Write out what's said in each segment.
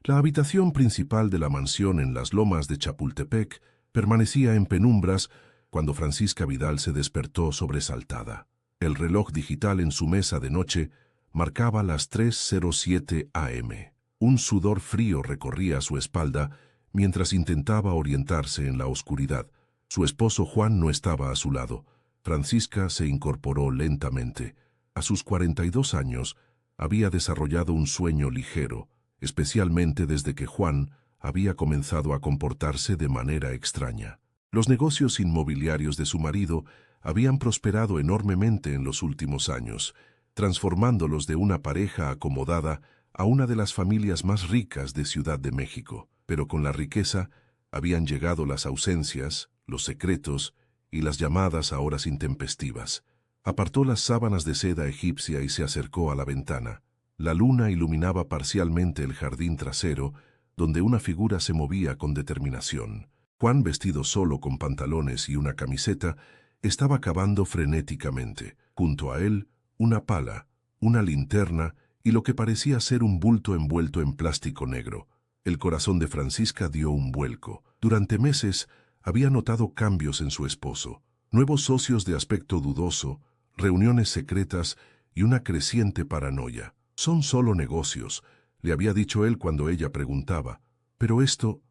La habitación principal de la mansión en las lomas de Chapultepec permanecía en penumbras cuando Francisca Vidal se despertó sobresaltada. El reloj digital en su mesa de noche marcaba las 3:07 a.m. Un sudor frío recorría su espalda mientras intentaba orientarse en la oscuridad. Su esposo Juan no estaba a su lado. Francisca se incorporó lentamente. A sus 42 años, había desarrollado un sueño ligero, especialmente desde que Juan había comenzado a comportarse de manera extraña. Los negocios inmobiliarios de su marido habían prosperado enormemente en los últimos años, transformándolos de una pareja acomodada a una de las familias más ricas de Ciudad de México. Pero con la riqueza habían llegado las ausencias, los secretos y las llamadas a horas intempestivas. Apartó las sábanas de seda egipcia y se acercó a la ventana. La luna iluminaba parcialmente el jardín trasero, donde una figura se movía con determinación. Juan, vestido solo con pantalones y una camiseta, estaba cavando frenéticamente. Junto a él, una pala, una linterna y lo que parecía ser un bulto envuelto en plástico negro. El corazón de Francisca dio un vuelco. Durante meses había notado cambios en su esposo. Nuevos socios de aspecto dudoso, reuniones secretas y una creciente paranoia. «Son solo negocios», le había dicho él cuando ella preguntaba. Pero esto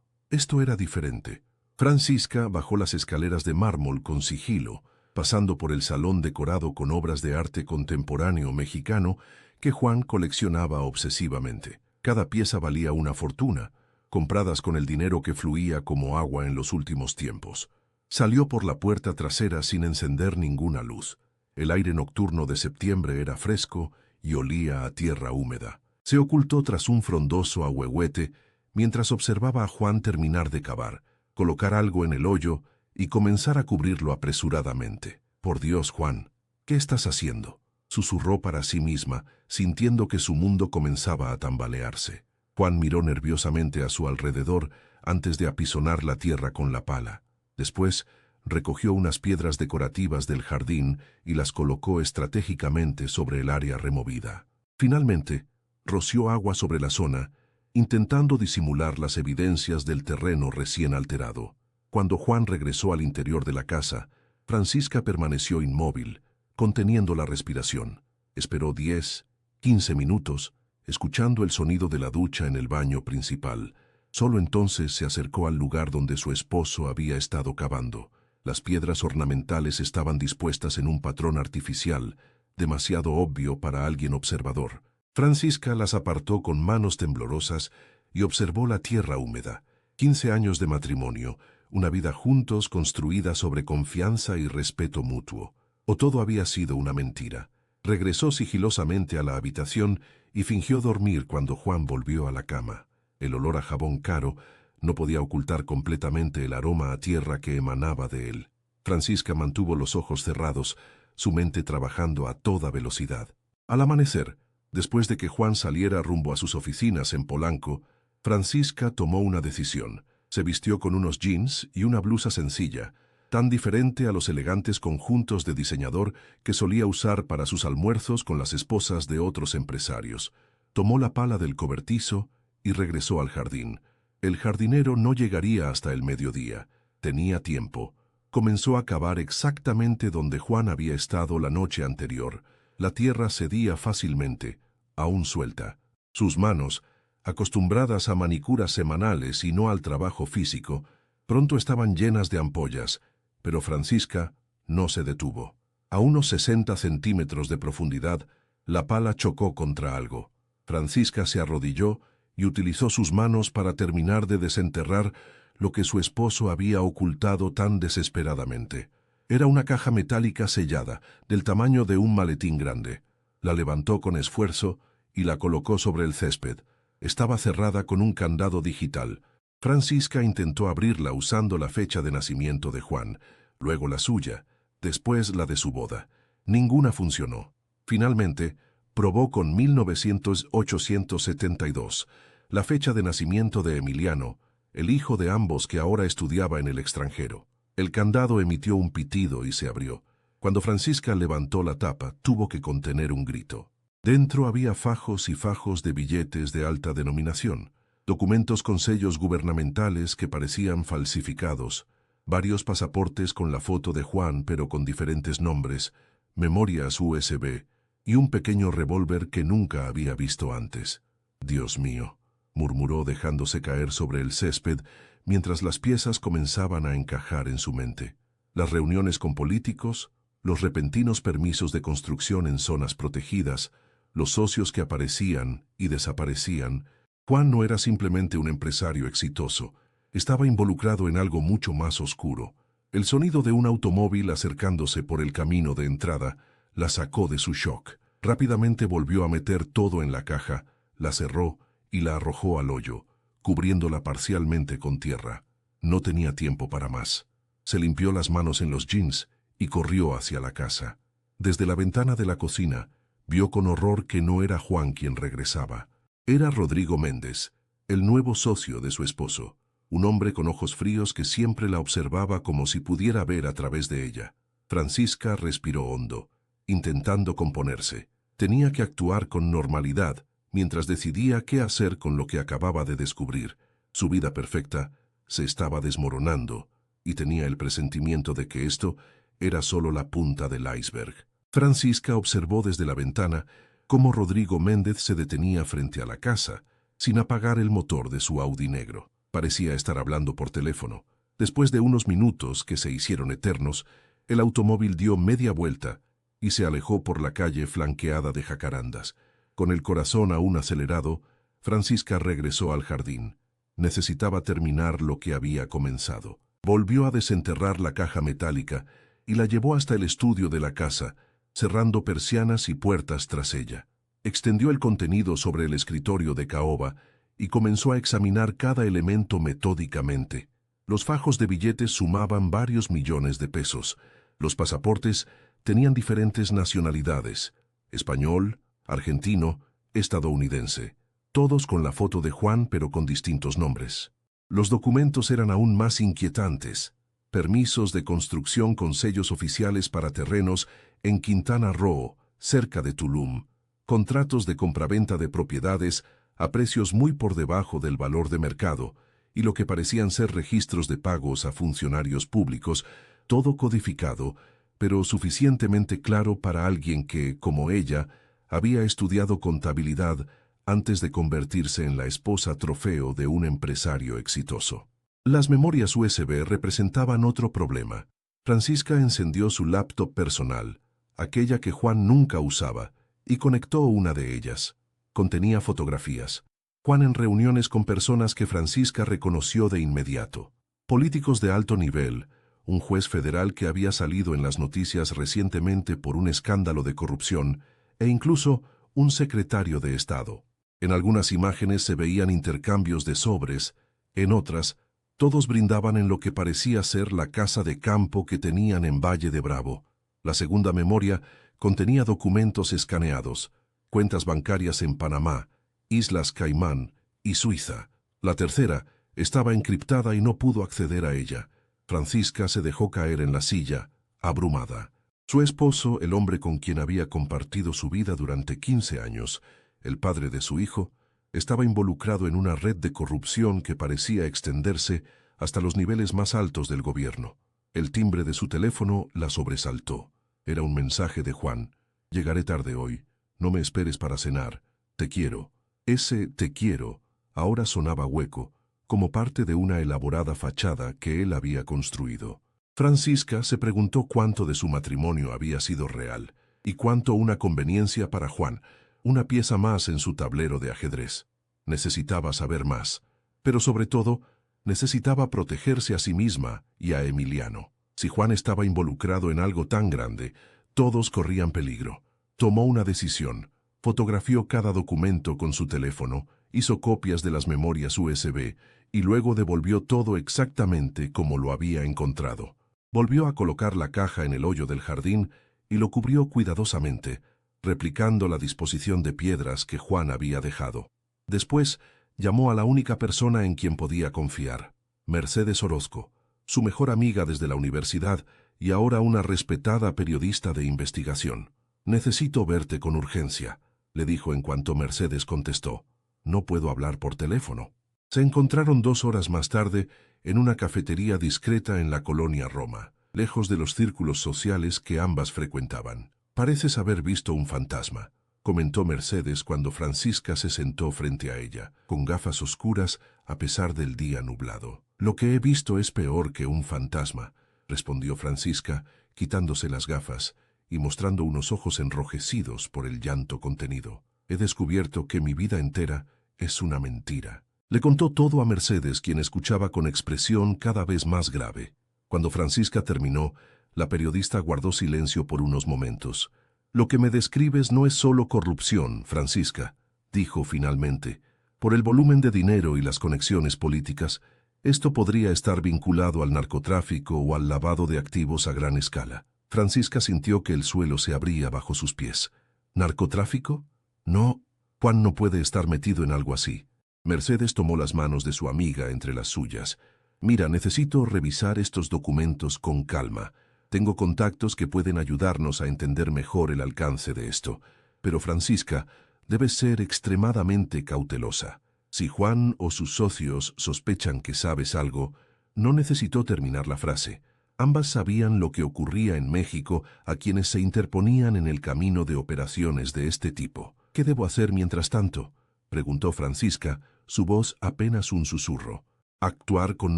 era diferente. Francisca bajó las escaleras de mármol con sigilo, pasando por el salón decorado con obras de arte contemporáneo mexicano que Juan coleccionaba obsesivamente. Cada pieza valía una fortuna, compradas con el dinero que fluía como agua en los últimos tiempos. Salió por la puerta trasera sin encender ninguna luz. El aire nocturno de septiembre era fresco y olía a tierra húmeda. Se ocultó tras un frondoso ahuehuete mientras observaba a Juan terminar de cavar, colocar algo en el hoyo y comenzar a cubrirlo apresuradamente. «Por Dios, Juan, ¿qué estás haciendo?», susurró para sí misma, sintiendo que su mundo comenzaba a tambalearse. Juan miró nerviosamente a su alrededor antes de apisonar la tierra con la pala. Después, recogió unas piedras decorativas del jardín y las colocó estratégicamente sobre el área removida. Finalmente, roció agua sobre la zona, intentando disimular las evidencias del terreno recién alterado. Cuando Juan regresó al interior de la casa, Francisca permaneció inmóvil, conteniendo la respiración. Esperó 10, 15 minutos, escuchando el sonido de la ducha en el baño principal. Solo entonces se acercó al lugar donde su esposo había estado cavando. Las piedras ornamentales estaban dispuestas en un patrón artificial, demasiado obvio para alguien observador. Francisca las apartó con manos temblorosas y observó la tierra húmeda. 15 años de matrimonio, una vida juntos construida sobre confianza y respeto mutuo. ¿O todo había sido una mentira? Regresó sigilosamente a la habitación y fingió dormir cuando Juan volvió a la cama. El olor a jabón caro no podía ocultar completamente el aroma a tierra que emanaba de él. Francisca mantuvo los ojos cerrados, su mente trabajando a toda velocidad. Al amanecer, después de que Juan saliera rumbo a sus oficinas en Polanco, Francisca tomó una decisión. Se vistió con unos jeans y una blusa sencilla, tan diferente a los elegantes conjuntos de diseñador que solía usar para sus almuerzos con las esposas de otros empresarios. Tomó la pala del cobertizo y regresó al jardín. El jardinero no llegaría hasta el mediodía. Tenía tiempo. Comenzó a cavar exactamente donde Juan había estado la noche anterior. La tierra cedía fácilmente, aún suelta. Sus manos, acostumbradas a manicuras semanales y no al trabajo físico, pronto estaban llenas de ampollas, pero Francisca no se detuvo. A unos 60 centímetros de profundidad, la pala chocó contra algo. Francisca se arrodilló y utilizó sus manos para terminar de desenterrar lo que su esposo había ocultado tan desesperadamente. Era una caja metálica sellada, del tamaño de un maletín grande. La levantó con esfuerzo y la colocó sobre el césped. Estaba cerrada con un candado digital. Francisca intentó abrirla usando la fecha de nacimiento de Juan, luego la suya, después la de su boda. Ninguna funcionó. Finalmente, probó con 1872, la fecha de nacimiento de Emiliano, el hijo de ambos que ahora estudiaba en el extranjero. El candado emitió un pitido y se abrió. Cuando Francisca levantó la tapa, tuvo que contener un grito. Dentro había fajos y fajos de billetes de alta denominación. documentos con sellos gubernamentales que parecían falsificados, varios pasaportes con la foto de Juan pero con diferentes nombres, memorias USB y un pequeño revólver que nunca había visto antes. «Dios mío», murmuró dejándose caer sobre el césped mientras las piezas comenzaban a encajar en su mente. Las reuniones con políticos, los repentinos permisos de construcción en zonas protegidas, los socios que aparecían y desaparecían. Juan no era simplemente un empresario exitoso, estaba involucrado en algo mucho más oscuro. El sonido de un automóvil acercándose por el camino de entrada la sacó de su shock. Rápidamente volvió a meter todo en la caja, la cerró y la arrojó al hoyo, cubriéndola parcialmente con tierra. No tenía tiempo para más. Se limpió las manos en los jeans y corrió hacia la casa. Desde la ventana de la cocina, vio con horror que no era Juan quien regresaba. Era Rodrigo Méndez, el nuevo socio de su esposo, un hombre con ojos fríos que siempre la observaba como si pudiera ver a través de ella. Francisca respiró hondo, intentando componerse. Tenía que actuar con normalidad mientras decidía qué hacer con lo que acababa de descubrir. Su vida perfecta se estaba desmoronando y tenía el presentimiento de que esto era solo la punta del iceberg. Francisca observó desde la ventana cómo Rodrigo Méndez se detenía frente a la casa, sin apagar el motor de su Audi negro. Parecía estar hablando por teléfono. Después de unos minutos que se hicieron eternos, el automóvil dio media vuelta y se alejó por la calle flanqueada de jacarandas. Con el corazón aún acelerado, Francisca regresó al jardín. Necesitaba terminar lo que había comenzado. Volvió a desenterrar la caja metálica y la llevó hasta el estudio de la casa, cerrando persianas y puertas tras ella. Extendió el contenido sobre el escritorio de caoba y comenzó a examinar cada elemento metódicamente. Los fajos de billetes sumaban varios millones de pesos. Los pasaportes tenían diferentes nacionalidades: español, argentino, estadounidense, todos con la foto de Juan pero con distintos nombres. Los documentos eran aún más inquietantes: permisos de construcción con sellos oficiales para terrenos en Quintana Roo, cerca de Tulum, contratos de compraventa de propiedades a precios muy por debajo del valor de mercado, y lo que parecían ser registros de pagos a funcionarios públicos, todo codificado, pero suficientemente claro para alguien que, como ella, había estudiado contabilidad antes de convertirse en la esposa trofeo de un empresario exitoso. Las memorias USB representaban otro problema. Francisca encendió su laptop personal, aquella que Juan nunca usaba, y conectó una de ellas. Contenía fotografías. Juan en reuniones con personas que Francisca reconoció de inmediato. Políticos de alto nivel, un juez federal que había salido en las noticias recientemente por un escándalo de corrupción, e incluso un secretario de Estado. En algunas imágenes se veían intercambios de sobres, en otras, todos brindaban en lo que parecía ser la casa de campo que tenían en Valle de Bravo. La segunda memoria contenía documentos escaneados, cuentas bancarias en Panamá, Islas Caimán y Suiza. La tercera estaba encriptada y no pudo acceder a ella. Francisca se dejó caer en la silla, abrumada. Su esposo, el hombre con quien había compartido su vida durante 15 años, el padre de su hijo, estaba involucrado en una red de corrupción que parecía extenderse hasta los niveles más altos del gobierno. El timbre de su teléfono la sobresaltó. Era un mensaje de Juan: «Llegaré tarde hoy. No me esperes para cenar. Te quiero». Ese «te quiero» ahora sonaba hueco, como parte de una elaborada fachada que él había construido. Francisca se preguntó cuánto de su matrimonio había sido real y cuánto una conveniencia para Juan, una pieza más en su tablero de ajedrez. Necesitaba saber más, pero sobre todo, necesitaba protegerse a sí misma y a Emiliano. Si Juan estaba involucrado en algo tan grande, todos corrían peligro. Tomó una decisión. Fotografió cada documento con su teléfono, hizo copias de las memorias USB y luego devolvió todo exactamente como lo había encontrado. Volvió a colocar la caja en el hoyo del jardín y lo cubrió cuidadosamente, replicando la disposición de piedras que Juan había dejado. Después, llamó a la única persona en quien podía confiar: Mercedes Orozco, su mejor amiga desde la universidad y ahora una respetada periodista de investigación. «Necesito verte con urgencia», le dijo en cuanto Mercedes contestó. «No puedo hablar por teléfono». Se encontraron 2 horas más tarde en una cafetería discreta en la colonia Roma, lejos de los círculos sociales que ambas frecuentaban. «Pareces haber visto un fantasma», comentó Mercedes cuando Francisca se sentó frente a ella, con gafas oscuras a pesar del día nublado. «Lo que he visto es peor que un fantasma», respondió Francisca, quitándose las gafas y mostrando unos ojos enrojecidos por el llanto contenido. «He descubierto que mi vida entera es una mentira». Le contó todo a Mercedes, quien escuchaba con expresión cada vez más grave. Cuando Francisca terminó, la periodista guardó silencio por unos momentos. «Lo que me describes no es solo corrupción, Francisca», dijo finalmente. «Por el volumen de dinero y las conexiones políticas, esto podría estar vinculado al narcotráfico o al lavado de activos a gran escala». Francisca sintió que el suelo se abría bajo sus pies. «¿Narcotráfico? No, Juan no puede estar metido en algo así». Mercedes tomó las manos de su amiga entre las suyas. «Mira, necesito revisar estos documentos con calma. Tengo contactos que pueden ayudarnos a entender mejor el alcance de esto. Pero Francisca, debes ser extremadamente cautelosa. Si Juan o sus socios sospechan que sabes algo». No necesitó terminar la frase. Ambas sabían lo que ocurría en México a quienes se interponían en el camino de operaciones de este tipo. «¿Qué debo hacer mientras tanto?», preguntó Francisca, su voz apenas un susurro. «Actuar con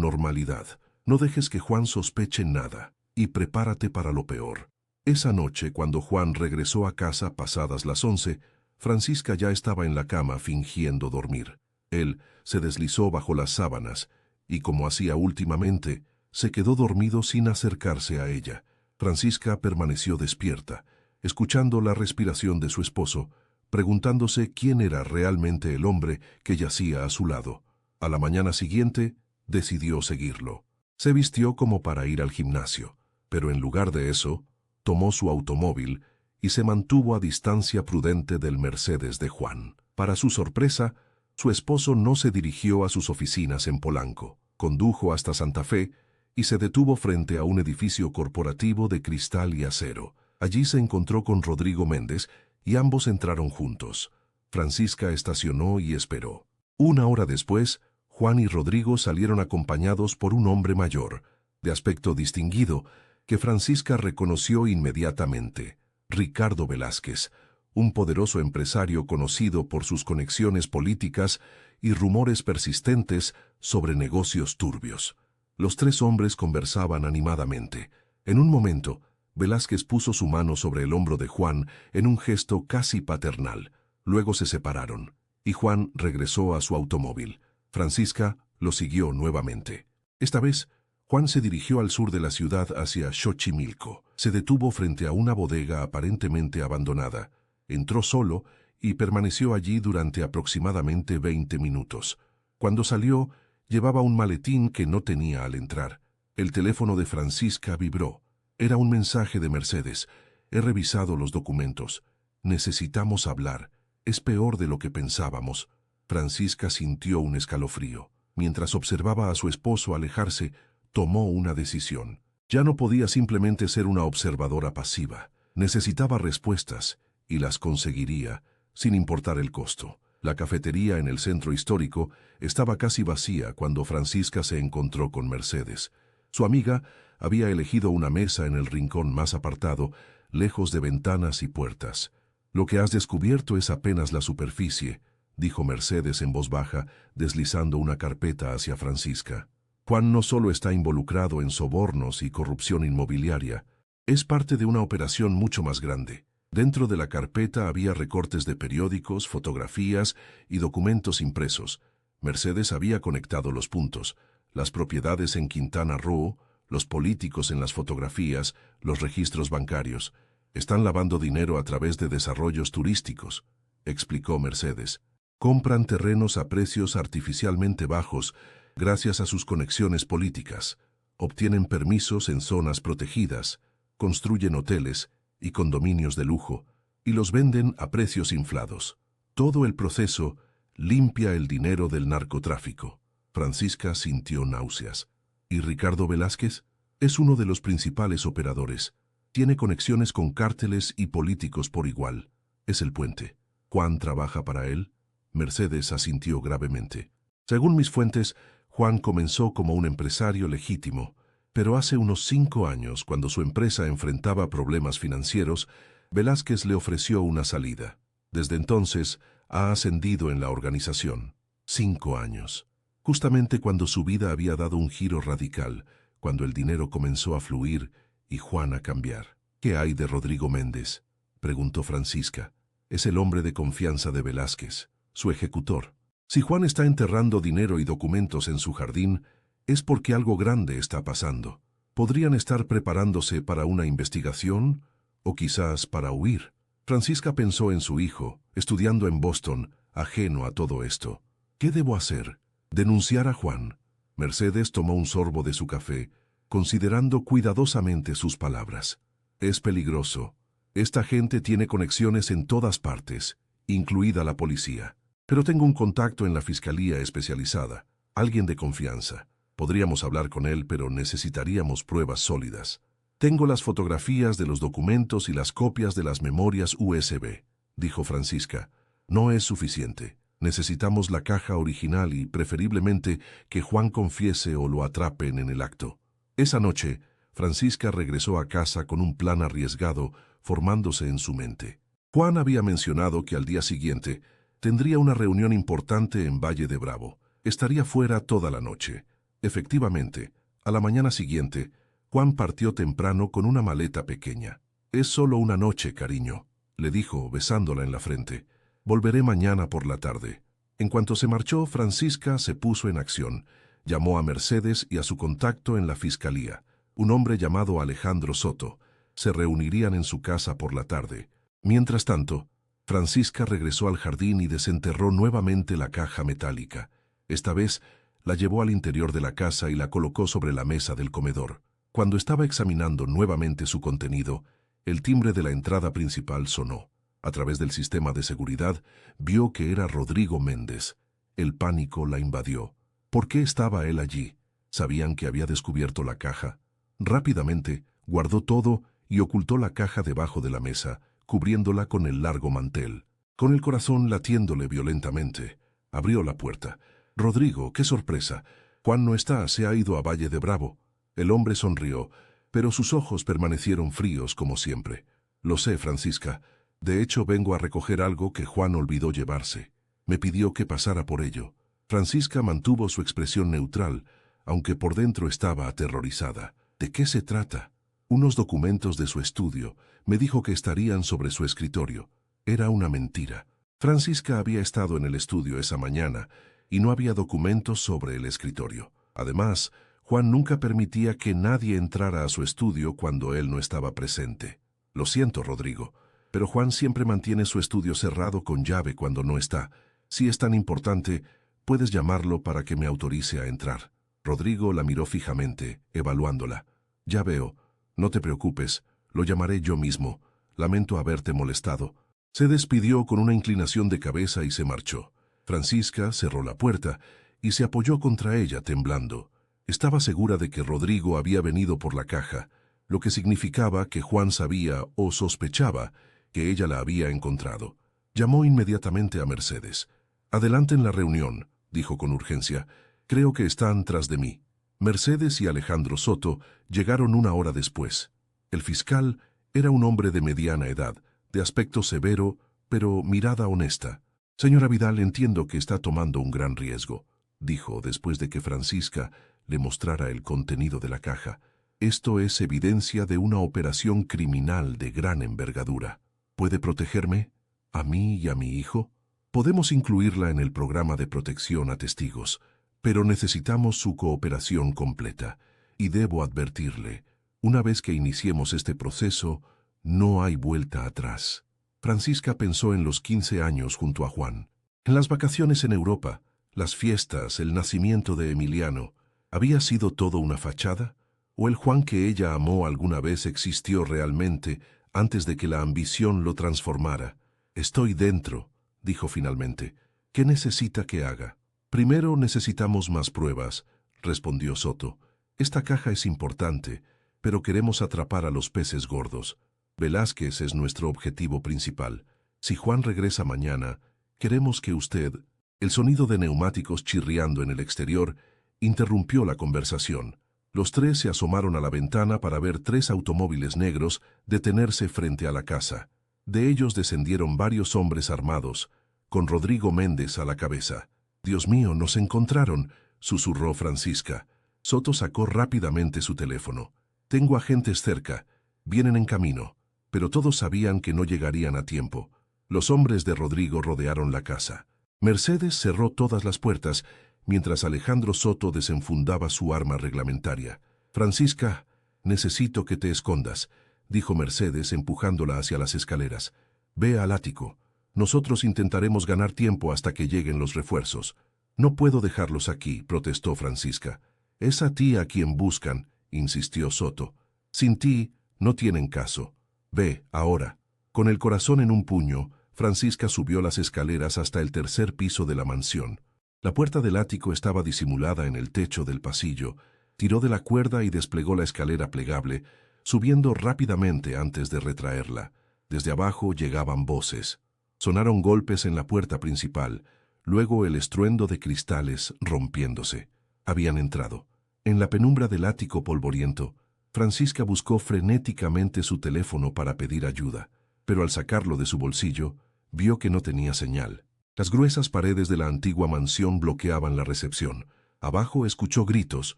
normalidad. No dejes que Juan sospeche nada. Y prepárate para lo peor». Esa noche, cuando Juan regresó a casa pasadas las 11, Francisca ya estaba en la cama fingiendo dormir. Él se deslizó bajo las sábanas y, como hacía últimamente, se quedó dormido sin acercarse a ella. Francisca permaneció despierta, escuchando la respiración de su esposo, preguntándose quién era realmente el hombre que yacía a su lado. A la mañana siguiente, decidió seguirlo. Se vistió como para ir al gimnasio, pero en lugar de eso, tomó su automóvil y se mantuvo a distancia prudente del Mercedes de Juan. Para su sorpresa, su esposo no se dirigió a sus oficinas en Polanco. Condujo hasta Santa Fe y se detuvo frente a un edificio corporativo de cristal y acero. Allí se encontró con Rodrigo Méndez y ambos entraron juntos. Francisca estacionó y esperó. 1 hora después, Juan y Rodrigo salieron acompañados por un hombre mayor, de aspecto distinguido, que Francisca reconoció inmediatamente: Ricardo Velázquez, un poderoso empresario conocido por sus conexiones políticas y rumores persistentes sobre negocios turbios. Los tres hombres conversaban animadamente. En un momento, Velázquez puso su mano sobre el hombro de Juan en un gesto casi paternal. Luego se separaron, y Juan regresó a su automóvil. Francisca lo siguió nuevamente. Esta vez, Juan se dirigió al sur de la ciudad hacia Xochimilco. Se detuvo frente a una bodega aparentemente abandonada. Entró solo y permaneció allí durante aproximadamente 20 minutos. Cuando salió, llevaba un maletín que no tenía al entrar. El teléfono de Francisca vibró. Era un mensaje de Mercedes. «He revisado los documentos. Necesitamos hablar. Es peor de lo que pensábamos». Francisca sintió un escalofrío. Mientras observaba a su esposo alejarse, tomó una decisión. Ya no podía simplemente ser una observadora pasiva. Necesitaba respuestas, y las conseguiría, sin importar el costo. La cafetería en el centro histórico estaba casi vacía cuando Francisca se encontró con Mercedes. Su amiga había elegido una mesa en el rincón más apartado, lejos de ventanas y puertas. «Lo que has descubierto es apenas la superficie», dijo Mercedes en voz baja, deslizando una carpeta hacia Francisca. «Juan no solo está involucrado en sobornos y corrupción inmobiliaria, es parte de una operación mucho más grande». Dentro de la carpeta había recortes de periódicos, fotografías y documentos impresos. Mercedes había conectado los puntos: las propiedades en Quintana Roo, los políticos en las fotografías, los registros bancarios. «Están lavando dinero a través de desarrollos turísticos», explicó Mercedes. «Compran terrenos a precios artificialmente bajos gracias a sus conexiones políticas. Obtienen permisos en zonas protegidas, construyen hoteles y condominios de lujo, y los venden a precios inflados. Todo el proceso limpia el dinero del narcotráfico». Francisca sintió náuseas. «¿Y Ricardo Velázquez? Es uno de los principales operadores. Tiene conexiones con cárteles y políticos por igual. Es el puente». «¿Juan trabaja para él?». Mercedes asintió gravemente. Según mis fuentes, Juan comenzó como un empresario legítimo, pero hace unos 5 años, cuando su empresa enfrentaba problemas financieros, Velázquez le ofreció una salida. Desde entonces, ha ascendido en la organización. 5 años. Justamente cuando su vida había dado un giro radical, cuando el dinero comenzó a fluir y Juan a cambiar. ¿Qué hay de Rodrigo Méndez?, preguntó Francisca. Es el hombre de confianza de Velázquez, su ejecutor. Si Juan está enterrando dinero y documentos en su jardín, es porque algo grande está pasando. Podrían estar preparándose para una investigación o quizás para huir. Francisca pensó en su hijo, estudiando en Boston, ajeno a todo esto. ¿Qué debo hacer? ¿Denunciar a Juan? Mercedes tomó un sorbo de su café, considerando cuidadosamente sus palabras. Es peligroso. Esta gente tiene conexiones en todas partes, incluida la policía. Pero tengo un contacto en la fiscalía especializada, alguien de confianza. Podríamos hablar con él, pero necesitaríamos pruebas sólidas. Tengo las fotografías de los documentos y las copias de las memorias USB, dijo Francisca. No es suficiente. Necesitamos la caja original y, preferiblemente, que Juan confiese o lo atrapen en el acto. Esa noche, Francisca regresó a casa con un plan arriesgado formándose en su mente. Juan había mencionado que al día siguiente tendría una reunión importante en Valle de Bravo. Estaría fuera toda la noche. Efectivamente, a la mañana siguiente, Juan partió temprano con una maleta pequeña. «Es solo una noche, cariño», le dijo, besándola en la frente. «Volveré mañana por la tarde». En cuanto se marchó, Francisca se puso en acción. Llamó a Mercedes y a su contacto en la fiscalía, un hombre llamado Alejandro Soto. Se reunirían en su casa por la tarde. Mientras tanto, Francisca regresó al jardín y desenterró nuevamente la caja metálica. Esta vez, la llevó al interior de la casa y la colocó sobre la mesa del comedor. Cuando estaba examinando nuevamente su contenido, el timbre de la entrada principal sonó. A través del sistema de seguridad, vio que era Rodrigo Méndez. El pánico la invadió. ¿Por qué estaba él allí? ¿Sabían que había descubierto la caja? Rápidamente, guardó todo y ocultó la caja debajo de la mesa, cubriéndola con el largo mantel. Con el corazón latiéndole violentamente, abrió la puerta. «Rodrigo, qué sorpresa. Juan no está, se ha ido a Valle de Bravo». El hombre sonrió, pero sus ojos permanecieron fríos como siempre. «Lo sé, Francisca. De hecho, vengo a recoger algo que Juan olvidó llevarse. Me pidió que pasara por ello». Francisca mantuvo su expresión neutral, aunque por dentro estaba aterrorizada. «¿De qué se trata?» «Unos documentos de su estudio. Me dijo que estarían sobre su escritorio». Era una mentira. Francisca había estado en el estudio esa mañana y no había documentos sobre el escritorio. Además, Juan nunca permitía que nadie entrara a su estudio cuando él no estaba presente. «Lo siento, Rodrigo, pero Juan siempre mantiene su estudio cerrado con llave cuando no está. Si es tan importante, puedes llamarlo para que me autorice a entrar». Rodrigo la miró fijamente, evaluándola. «Ya veo. No te preocupes, lo llamaré yo mismo. Lamento haberte molestado». Se despidió con una inclinación de cabeza y se marchó. Francisca cerró la puerta y se apoyó contra ella temblando. Estaba segura de que Rodrigo había venido por la caja, lo que significaba que Juan sabía o sospechaba que ella la había encontrado. Llamó inmediatamente a Mercedes. «Adelanten la reunión», dijo con urgencia. «Creo que están tras de mí». Mercedes y Alejandro Soto llegaron una hora después. El fiscal era un hombre de mediana edad, de aspecto severo, pero mirada honesta. «Señora Vidal, entiendo que está tomando un gran riesgo», dijo después de que Francisca le mostrara el contenido de la caja. «Esto es evidencia de una operación criminal de gran envergadura. ¿Puede protegerme? ¿A mí y a mi hijo? Podemos incluirla en el programa de protección a testigos, pero necesitamos su cooperación completa. Y debo advertirle, una vez que iniciemos este proceso, no hay vuelta atrás». Francisca pensó en los 15 años junto a Juan. En las vacaciones en Europa, las fiestas, el nacimiento de Emiliano, ¿había sido todo una fachada? ¿O el Juan que ella amó alguna vez existió realmente antes de que la ambición lo transformara? «Estoy dentro», dijo finalmente. «¿Qué necesita que haga?» «Primero necesitamos más pruebas», respondió Soto. «Esta caja es importante, pero queremos atrapar a los peces gordos. Velázquez es nuestro objetivo principal. Si Juan regresa mañana, queremos que usted...» El sonido de neumáticos chirriando en el exterior interrumpió la conversación. Los tres se asomaron a la ventana para ver 3 automóviles negros detenerse frente a la casa. De ellos descendieron varios hombres armados, con Rodrigo Méndez a la cabeza. «Dios mío, nos encontraron», susurró Francisca. Soto sacó rápidamente su teléfono. «Tengo agentes cerca. Vienen en camino». Pero todos sabían que no llegarían a tiempo. Los hombres de Rodrigo rodearon la casa. Mercedes cerró todas las puertas, mientras Alejandro Soto desenfundaba su arma reglamentaria. «Francisca, necesito que te escondas», dijo Mercedes empujándola hacia las escaleras. «Ve al ático. Nosotros intentaremos ganar tiempo hasta que lleguen los refuerzos». «No puedo dejarlos aquí», protestó Francisca. «Es a ti a quien buscan», insistió Soto. «Sin ti, no tienen caso. Ve, ahora». Con el corazón en un puño, Francisca subió las escaleras hasta el 3er piso de la mansión. La puerta del ático estaba disimulada en el techo del pasillo. Tiró de la cuerda y desplegó la escalera plegable, subiendo rápidamente antes de retraerla. Desde abajo llegaban voces. Sonaron golpes en la puerta principal, luego el estruendo de cristales rompiéndose. Habían entrado. En la penumbra del ático polvoriento, Francisca buscó frenéticamente su teléfono para pedir ayuda, pero al sacarlo de su bolsillo, vio que no tenía señal. Las gruesas paredes de la antigua mansión bloqueaban la recepción. Abajo escuchó gritos,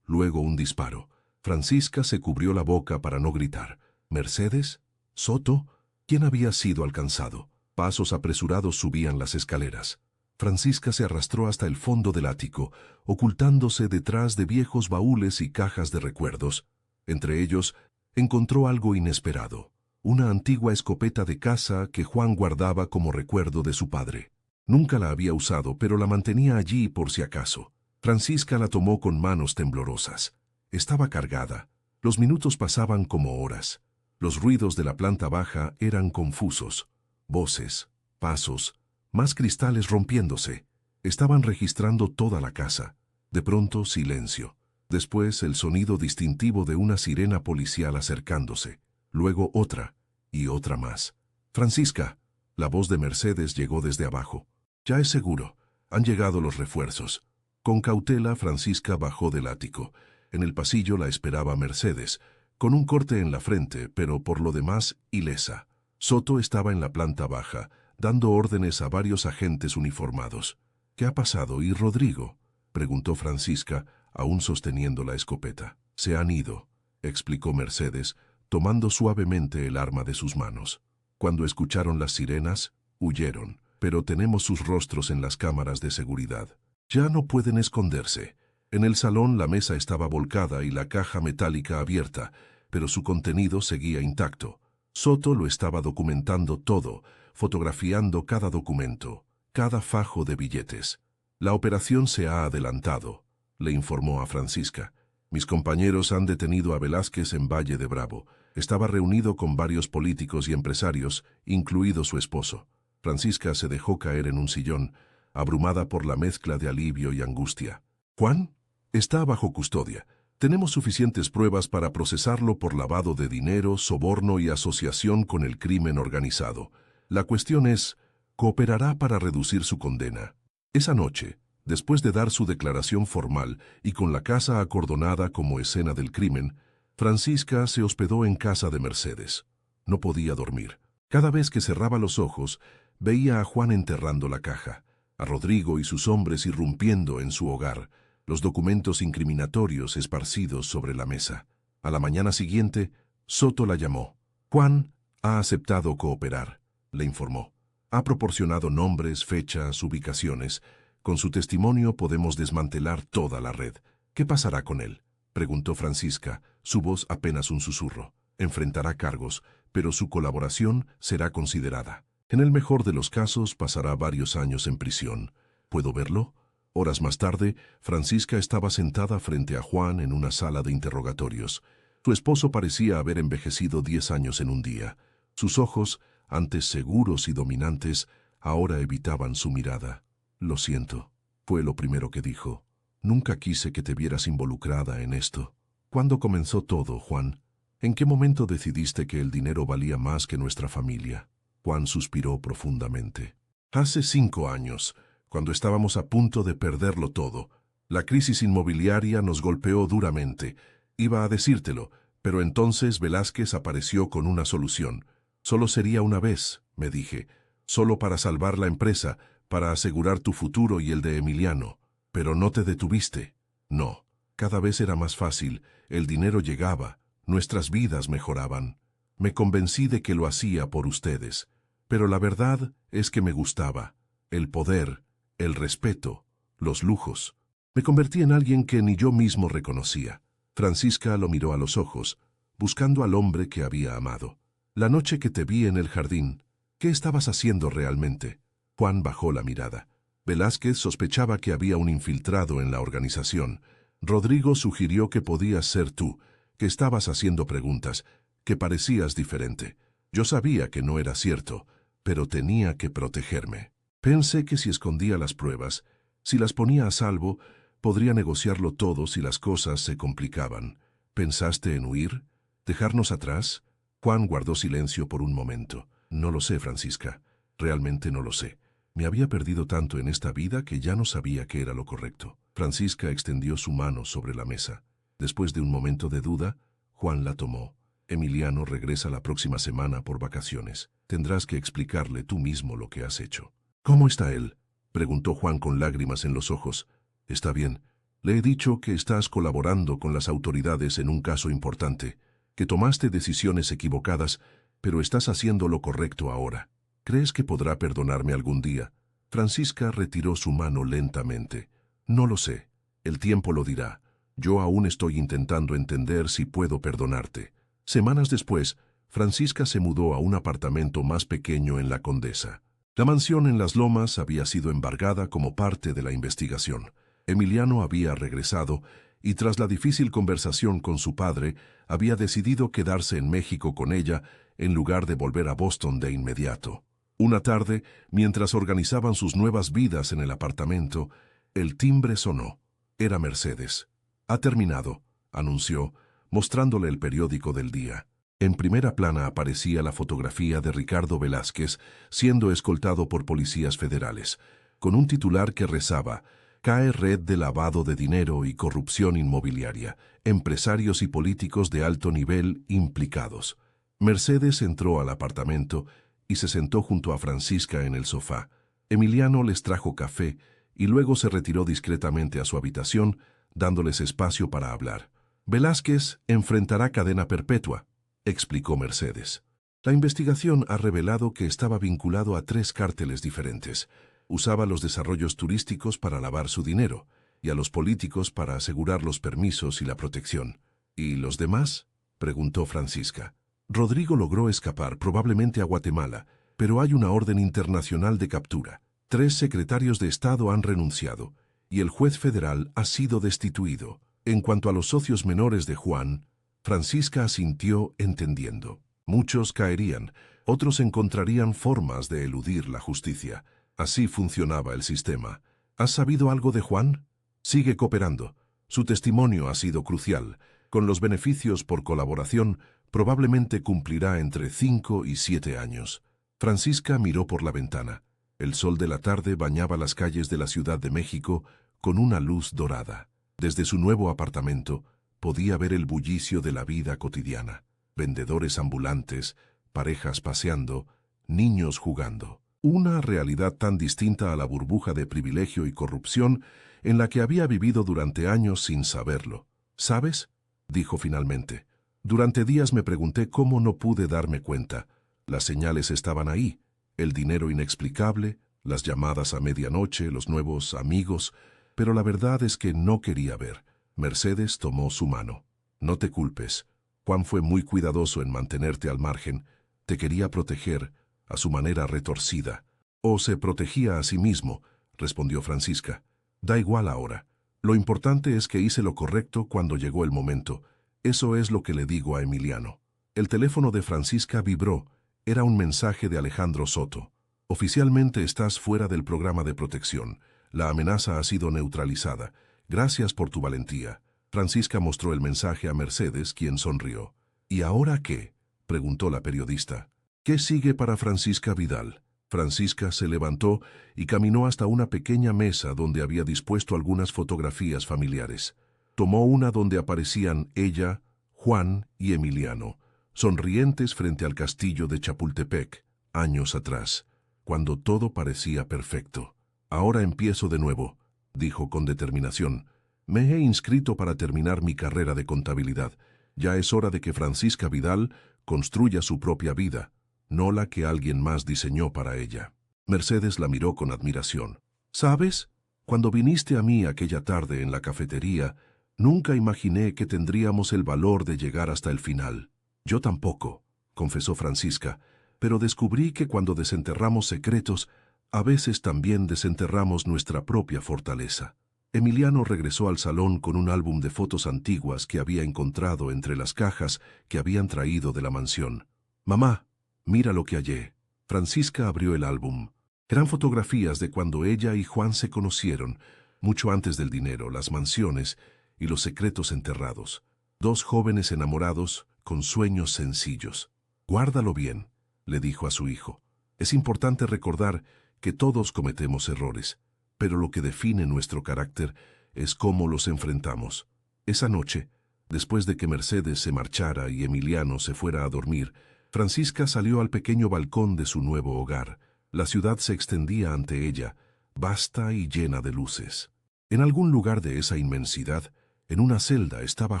luego un disparo. Francisca se cubrió la boca para no gritar. ¿Mercedes? ¿Soto? ¿Quién había sido alcanzado? Pasos apresurados subían las escaleras. Francisca se arrastró hasta el fondo del ático, ocultándose detrás de viejos baúles y cajas de recuerdos. Entre ellos, encontró algo inesperado. Una antigua escopeta de caza que Juan guardaba como recuerdo de su padre. Nunca la había usado, pero la mantenía allí por si acaso. Francisca la tomó con manos temblorosas. Estaba cargada. Los minutos pasaban como horas. Los ruidos de la planta baja eran confusos. Voces, pasos, más cristales rompiéndose. Estaban registrando toda la casa. De pronto, silencio. Después, el sonido distintivo de una sirena policial acercándose. Luego otra, y otra más. «Francisca», la voz de Mercedes llegó desde abajo. «Ya es seguro. Han llegado los refuerzos». Con cautela, Francisca bajó del ático. En el pasillo la esperaba Mercedes, con un corte en la frente, pero por lo demás ilesa. Soto estaba en la planta baja, dando órdenes a varios agentes uniformados. «¿Qué ha pasado? ¿Y Rodrigo?», preguntó Francisca, aún sosteniendo la escopeta. «Se han ido», explicó Mercedes, tomando suavemente el arma de sus manos. «Cuando escucharon las sirenas, huyeron, pero tenemos sus rostros en las cámaras de seguridad. Ya no pueden esconderse». En el salón la mesa estaba volcada y la caja metálica abierta, pero su contenido seguía intacto. Soto lo estaba documentando todo, fotografiando cada documento, cada fajo de billetes. «La operación se ha adelantado», le informó a Francisca. «Mis compañeros han detenido a Velázquez en Valle de Bravo. Estaba reunido con varios políticos y empresarios, incluido su esposo». Francisca se dejó caer en un sillón, abrumada por la mezcla de alivio y angustia. «¿Juan? Está bajo custodia. Tenemos suficientes pruebas para procesarlo por lavado de dinero, soborno y asociación con el crimen organizado. La cuestión es, ¿cooperará para reducir su condena?». Esa noche, después de dar su declaración formal y con la casa acordonada como escena del crimen, Francisca se hospedó en casa de Mercedes. No podía dormir. Cada vez que cerraba los ojos, veía a Juan enterrando la caja, a Rodrigo y sus hombres irrumpiendo en su hogar, los documentos incriminatorios esparcidos sobre la mesa. A la mañana siguiente, Soto la llamó. «Juan ha aceptado cooperar», le informó. «Ha proporcionado nombres, fechas, ubicaciones. Con su testimonio podemos desmantelar toda la red». «¿Qué pasará con él?», preguntó Francisca, su voz apenas un susurro. «Enfrentará cargos, pero su colaboración será considerada. En el mejor de los casos pasará varios años en prisión. ¿Puedo verlo?». Horas más tarde, Francisca estaba sentada frente a Juan en una sala de interrogatorios. Su esposo parecía haber envejecido 10 años en un día. Sus ojos, antes seguros y dominantes, ahora evitaban su mirada. «Lo siento», fue lo primero que dijo. «Nunca quise que te vieras involucrada en esto». «¿Cuándo comenzó todo, Juan? ¿En qué momento decidiste que el dinero valía más que nuestra familia?». Juan suspiró profundamente. «Hace 5 años, cuando estábamos a punto de perderlo todo. La crisis inmobiliaria nos golpeó duramente. Iba a decírtelo, pero entonces Velázquez apareció con una solución. Solo sería una vez, me dije, solo para salvar la empresa, para asegurar tu futuro y el de Emiliano. Pero no te detuviste. No, cada vez era más fácil, el dinero llegaba, nuestras vidas mejoraban. Me convencí de que lo hacía por ustedes. Pero la verdad es que me gustaba. El poder, el respeto, los lujos. Me convertí en alguien que ni yo mismo reconocía. Francisca lo miró a los ojos, buscando al hombre que había amado. La noche que te vi en el jardín, ¿qué estabas haciendo realmente? Juan bajó la mirada. Velázquez sospechaba que había un infiltrado en la organización. Rodrigo sugirió que podías ser tú, que estabas haciendo preguntas, que parecías diferente. Yo sabía que no era cierto, pero tenía que protegerme. Pensé que si escondía las pruebas, si las ponía a salvo, podría negociarlo todo si las cosas se complicaban. ¿Pensaste en huir? ¿Dejarnos atrás? Juan guardó silencio por un momento. No lo sé, Francisca. Realmente no lo sé. Me había perdido tanto en esta vida que ya no sabía qué era lo correcto. Francisca extendió su mano sobre la mesa. Después de un momento de duda, Juan la tomó. Emiliano regresa la próxima semana por vacaciones. Tendrás que explicarle tú mismo lo que has hecho. ¿Cómo está él?, preguntó Juan con lágrimas en los ojos. Está bien. Le he dicho que estás colaborando con las autoridades en un caso importante, que tomaste decisiones equivocadas, pero estás haciendo lo correcto ahora. ¿Crees que podrá perdonarme algún día? Francisca retiró su mano lentamente. No lo sé. El tiempo lo dirá. Yo aún estoy intentando entender si puedo perdonarte. Semanas después, Francisca se mudó a un apartamento más pequeño en La Condesa. La mansión en Las Lomas había sido embargada como parte de la investigación. Emiliano había regresado y tras la difícil conversación con su padre, había decidido quedarse en México con ella en lugar de volver a Boston de inmediato. Una tarde, mientras organizaban sus nuevas vidas en el apartamento, el timbre sonó. Era Mercedes. «Ha terminado», anunció, mostrándole el periódico del día. En primera plana aparecía la fotografía de Ricardo Velázquez siendo escoltado por policías federales, con un titular que rezaba: «Cae red de lavado de dinero y corrupción inmobiliaria, empresarios y políticos de alto nivel implicados». Mercedes entró al apartamento y se sentó junto a Francisca en el sofá. Emiliano les trajo café y luego se retiró discretamente a su habitación, dándoles espacio para hablar. «Velázquez enfrentará cadena perpetua», explicó Mercedes. «La investigación ha revelado que estaba vinculado a 3 cárteles diferentes. Usaba los desarrollos turísticos para lavar su dinero y a los políticos para asegurar los permisos y la protección». «¿Y los demás?», preguntó Francisca. «Rodrigo logró escapar, probablemente a Guatemala, pero hay una orden internacional de captura. 3 secretarios de Estado han renunciado y el juez federal ha sido destituido. En cuanto a los socios menores de Juan», Francisca asintió entendiendo. «Muchos caerían, otros encontrarían formas de eludir la justicia. Así funcionaba el sistema. ¿Has sabido algo de Juan? Sigue cooperando. Su testimonio ha sido crucial. Con los beneficios por colaboración, probablemente cumplirá entre 5 y 7 años». Francisca miró por la ventana. El sol de la tarde bañaba las calles de la Ciudad de México con una luz dorada. Desde su nuevo apartamento, podía ver el bullicio de la vida cotidiana. Vendedores ambulantes, parejas paseando, niños jugando. Una realidad tan distinta a la burbuja de privilegio y corrupción en la que había vivido durante años sin saberlo. «¿Sabes?», dijo finalmente. «Durante días me pregunté cómo no pude darme cuenta. Las señales estaban ahí, el dinero inexplicable, las llamadas a medianoche, los nuevos amigos, pero la verdad es que no quería ver». Mercedes tomó su mano. «No te culpes. Juan fue muy cuidadoso en mantenerte al margen. Te quería proteger, a su manera retorcida». «O se protegía a sí mismo», respondió Francisca. «Da igual ahora. Lo importante es que hice lo correcto cuando llegó el momento. Eso es lo que le digo a Emiliano». El teléfono de Francisca vibró. Era un mensaje de Alejandro Soto. «Oficialmente estás fuera del programa de protección. La amenaza ha sido neutralizada. Gracias por tu valentía». Francisca mostró el mensaje a Mercedes, quien sonrió. «¿Y ahora qué?», preguntó la periodista. «¿Qué sigue para Francisca Vidal?». Francisca se levantó y caminó hasta una pequeña mesa donde había dispuesto algunas fotografías familiares. Tomó una donde aparecían ella, Juan y Emiliano, sonrientes frente al castillo de Chapultepec, años atrás, cuando todo parecía perfecto. Ahora empiezo de nuevo, dijo con determinación. Me he inscrito para terminar mi carrera de contabilidad. Ya es hora de que Francisca Vidal construya su propia vida, no la que alguien más diseñó para ella. Mercedes la miró con admiración. ¿Sabes? Cuando viniste a mí aquella tarde en la cafetería, nunca imaginé que tendríamos el valor de llegar hasta el final. Yo tampoco, confesó Francisca, pero descubrí que cuando desenterramos secretos, a veces también desenterramos nuestra propia fortaleza. Emiliano regresó al salón con un álbum de fotos antiguas que había encontrado entre las cajas que habían traído de la mansión. «Mamá, mira lo que hallé». Francisca abrió el álbum. Eran fotografías de cuando ella y Juan se conocieron, mucho antes del dinero, las mansiones y los secretos enterrados. Dos jóvenes enamorados con sueños sencillos. «Guárdalo bien», le dijo a su hijo. «Es importante recordar que todos cometemos errores, pero lo que define nuestro carácter es cómo los enfrentamos». Esa noche, después de que Mercedes se marchara y Emiliano se fuera a dormir, Francisca salió al pequeño balcón de su nuevo hogar. La ciudad se extendía ante ella, vasta y llena de luces. En algún lugar de esa inmensidad, en una celda estaba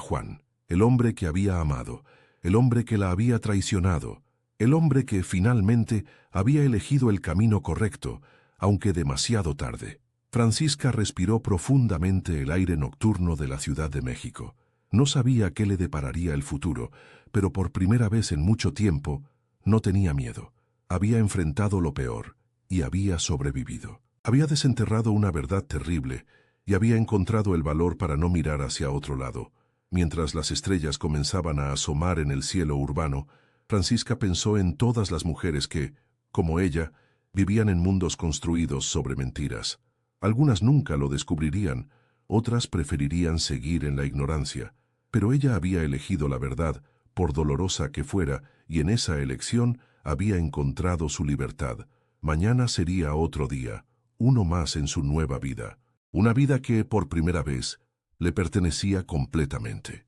Juan, el hombre que había amado, el hombre que la había traicionado, el hombre que finalmente había elegido el camino correcto, aunque demasiado tarde. Francisca respiró profundamente el aire nocturno de la Ciudad de México. No sabía qué le depararía el futuro, pero por primera vez en mucho tiempo no tenía miedo. Había enfrentado lo peor y había sobrevivido. Había desenterrado una verdad terrible y había encontrado el valor para no mirar hacia otro lado. Mientras las estrellas comenzaban a asomar en el cielo urbano, Francisca pensó en todas las mujeres que, como ella, vivían en mundos construidos sobre mentiras. Algunas nunca lo descubrirían, otras preferirían seguir en la ignorancia, pero ella había elegido la verdad, por dolorosa que fuera, y en esa elección había encontrado su libertad. Mañana sería otro día, uno más en su nueva vida, una vida que, por primera vez, le pertenecía completamente.